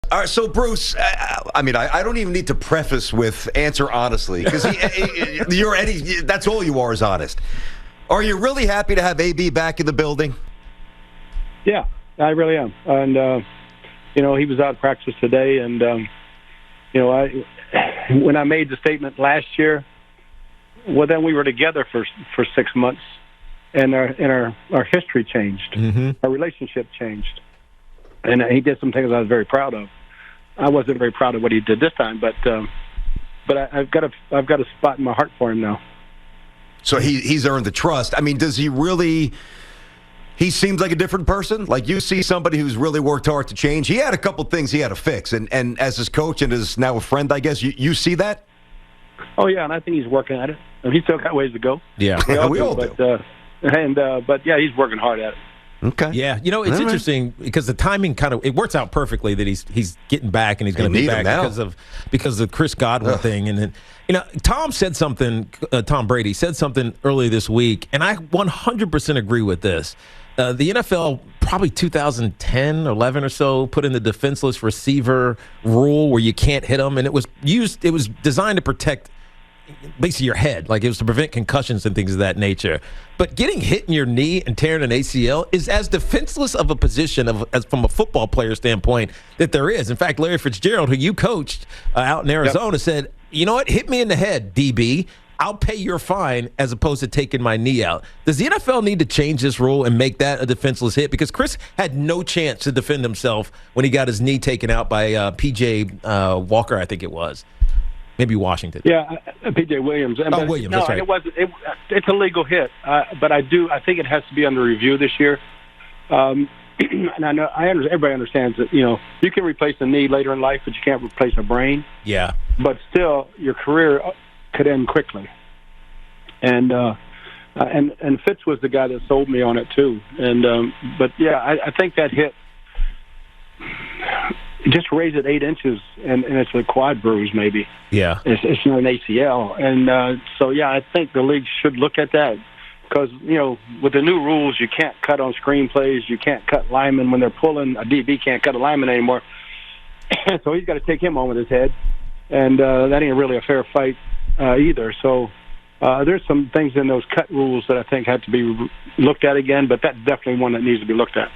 All right, so Bruce, I don't even need to preface with answer honestly, because that's all you are is honest. Are you really happy to have AB back in the building? Yeah, I really am. And, he was out of practice today. And, when I made the statement last year, well, then we were together for 6 months, and our history changed. Mm-hmm. Our relationship changed. And he did some things I was very proud of. I wasn't very proud of what he did this time, but I've got a spot in my heart for him now. So he's earned the trust. I mean, does he really? He seems like a different person. Like, you see somebody who's really worked hard to change. He had a couple things he had to fix, and as his coach and as now a friend, I guess you see that. Oh yeah, and I think he's working at it. And he's still got ways to go. Yeah, we all do. But yeah, he's working hard at it. Okay. Yeah, it's interesting because the timing it works out perfectly that he's getting back and he's going to be back because of Chris Godwin thing. And then, Tom Brady said something earlier this week, and I 100% agree with this. The NFL probably 2010, 11 or so put in the defenseless receiver rule where you can't hit them, and it was designed to protect basically your head, like it was to prevent concussions and things of that nature. But getting hit in your knee and tearing an ACL is as defenseless of a position as from a football player standpoint that there is. In fact, Larry Fitzgerald, who you coached out in Arizona, said, "You know what? Hit me in the head, DB. I'll pay your fine as opposed to taking my knee out." Does the NFL need to change this rule and make that a defenseless hit? Because Chris had no chance to defend himself when he got his knee taken out by P.J. Walker, I think it was. Maybe Washington. Yeah, P.J. Williams. Williams, that's right. It's a legal hit, but I think it has to be under review this year. And everybody understands that, you can replace a knee later in life, but you can't replace a brain. Yeah. But still, your career could end quickly. And Fitz was the guy that sold me on it too. But yeah, I think that hit just raise it 8 inches, and it's a quad bruise maybe. Yeah. It's not an ACL. And so, yeah, I think the league should look at that because, with the new rules, you can't cut on screenplays. You can't cut linemen when they're pulling. A DB can't cut a lineman anymore. So he's got to take him on with his head. And that ain't really a fair fight either. So there's some things in those cut rules that I think have to be looked at again, but that's definitely one that needs to be looked at.